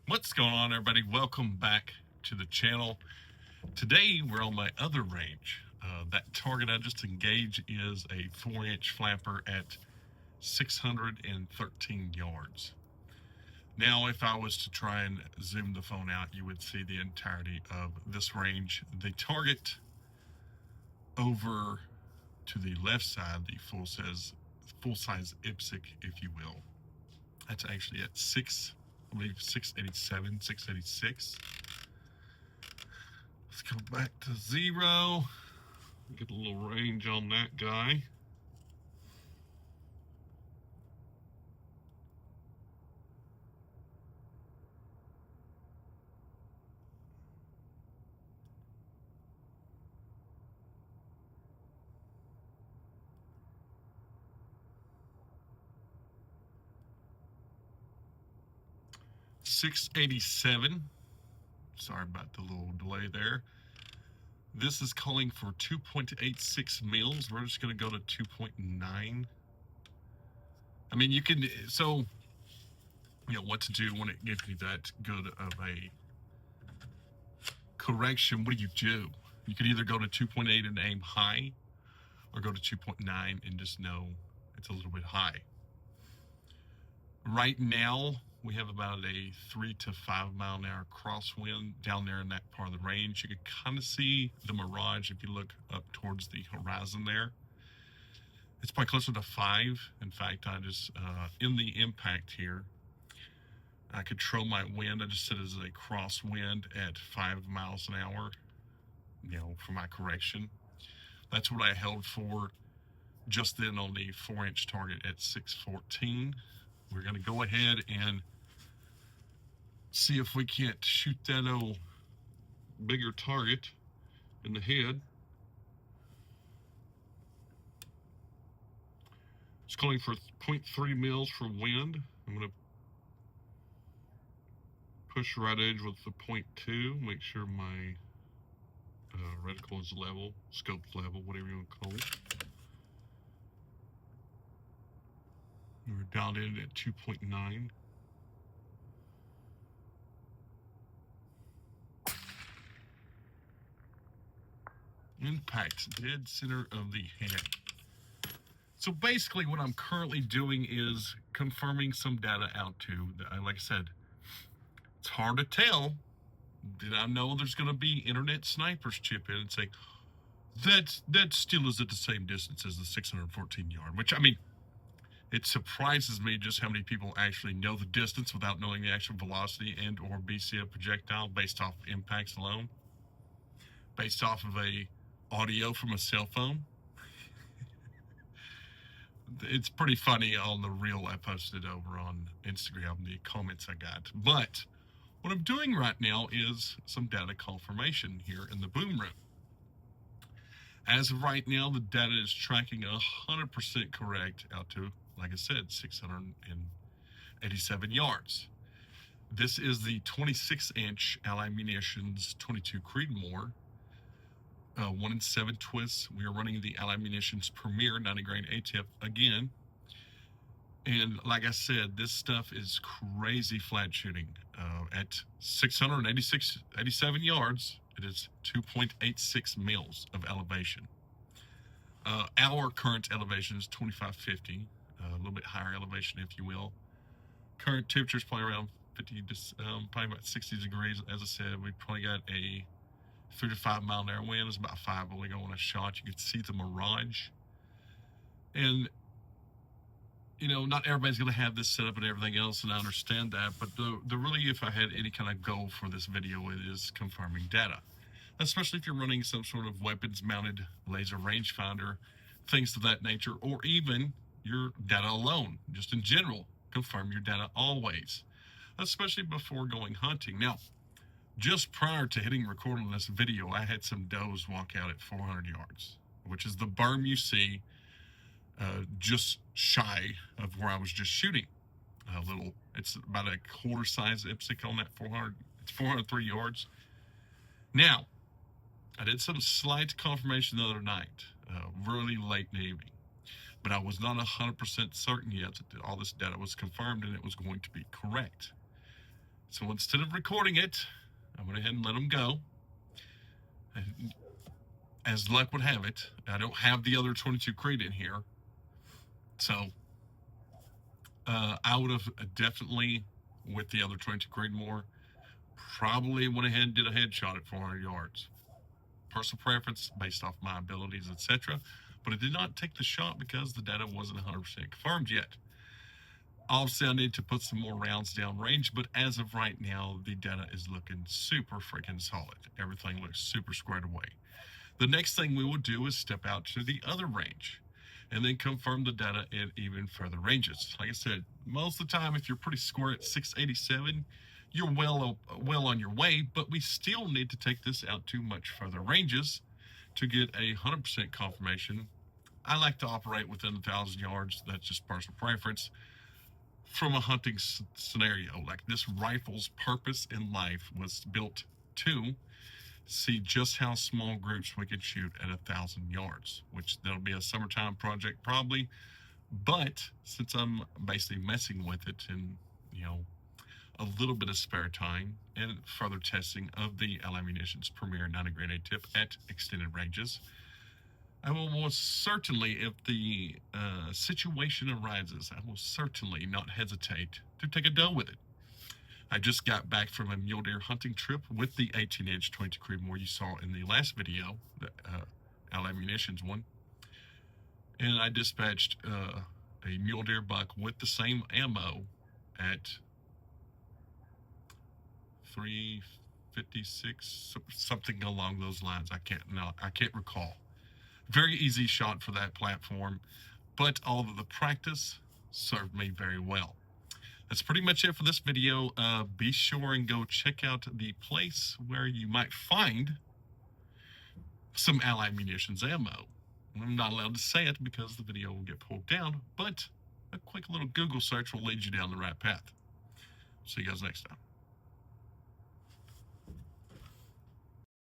What's going on, everybody? Welcome back to the channel. Today we're on my other range. That target I just engaged is a 4-inch flapper at 613 yards. Now, if I was to try and zoom the phone out, you would see the entirety of this range. The target over to the left side, the full-size IPSC, if you will, that's actually at 687, 686. Let's go back to 0. Get a little range on that guy. $687. Sorry about the little delay there. This is calling for 2.86 mils. We're just going to go to 2.9. I mean, you can, so, what to do when it gives you that good of a correction. What do? You could either go to 2.8 and aim high, or go to 2.9 and just know it's a little bit high. Right now, we have about a 3 to 5 mile an hour crosswind down there in that part of the range. You can kind of see the mirage if you look up towards the horizon there. It's probably closer to 5. In fact, I just, in the impact here, I control my wind. I just set it as a crosswind at 5 miles an hour, for my correction. That's what I held for just then on the 4-inch target at 614. We're going to go ahead and see if we can't shoot that old bigger target in the head. It's calling for 0.3 mils for wind. I'm going to push right edge with the 0.2. Make sure my reticle is level, scope level, whatever you want to call it. We're dialed in at 2.9. Impact dead center of the head. So basically what I'm currently doing is confirming some data out to, like I said, it's hard to tell. Did I know there's going to be internet snipers chip in and say, that still is at the same distance as the 614 yard, which, I mean, it surprises me just how many people actually know the distance without knowing the actual velocity and or BC of projectile based off impacts alone, based off of a audio from a cell phone. It's pretty funny on the reel I posted over on Instagram, the comments I got. But what I'm doing right now is some data confirmation here in the boom room. As of right now, the data is tracking 100% correct out to, like I said, 687 yards. This is the 26-inch Ally Munitions 22 Creedmoor, 1 in 7 twists. We are running the Ally Munitions Premier 90 grain ATIP again. And like I said, this stuff is crazy flat shooting. At 687 yards, it is 2.86 mils of elevation. Our current elevation is 2550, a little bit higher elevation, if you will. Current temperature is probably around 50 to probably about 60 degrees. As I said, we probably got a 3 to 5 mile an hour wind. It's about 5 only going a shot. You can see the mirage. And not everybody's going to have this set up and everything else, and I understand that, but the really, if I had any kind of goal for this video, it is confirming data, especially if you're running some sort of weapons-mounted laser rangefinder, things of that nature, or even your data alone, just in general. Confirm your data always, especially before going hunting. Now, just prior to hitting record on this video, I had some does walk out at 400 yards, which is the berm you see just shy of where I was just shooting. It's about a quarter size IPSC on that 400. It's 403 yards. Now, I did some slight confirmation the other night, really late in the evening, but I was not 100% certain yet that all this data was confirmed and it was going to be correct. So instead of recording it, I went ahead and let them go. And as luck would have it, I don't have the other 22 Creed in here. So I would have definitely, with the other 22 Creedmoor, probably went ahead and did a headshot at 400 yards. Personal preference based off my abilities, etc. But I did not take the shot because the data wasn't 100% confirmed yet. Obviously, I need to put some more rounds down range, but as of right now, the data is looking super freaking solid. Everything looks super squared away. The next thing we will do is step out to the other range and then confirm the data at even further ranges. Like I said, most of the time, if you're pretty square at 687, you're well on your way, but we still need to take this out to much further ranges to get a 100% confirmation. I like to operate within 1,000 yards. That's just personal preference. From a hunting scenario, like this rifle's purpose in life was built to see just how small groups we could shoot at 1,000 yards, which that'll be a summertime project probably. But since I'm basically messing with it and, a little bit of spare time and further testing of the Ally Munitions Premier 90 grain A tip at extended ranges, I will most certainly, if the situation arises, I will certainly not hesitate to take a doe with it. I just got back from a mule deer hunting trip with the 18-inch 22 Creedmoor you saw in the last video, the Ally Munitions one. And I dispatched a mule deer buck with the same ammo at 356, something along those lines. I can't recall. Very easy shot for that platform, but all of the practice served me very well. That's pretty much it for this video. Be sure and go check out the place where you might find some Ally Munitions ammo. I'm not allowed to say it because the video will get pulled down, but a quick little Google search will lead you down the right path. See you guys next time.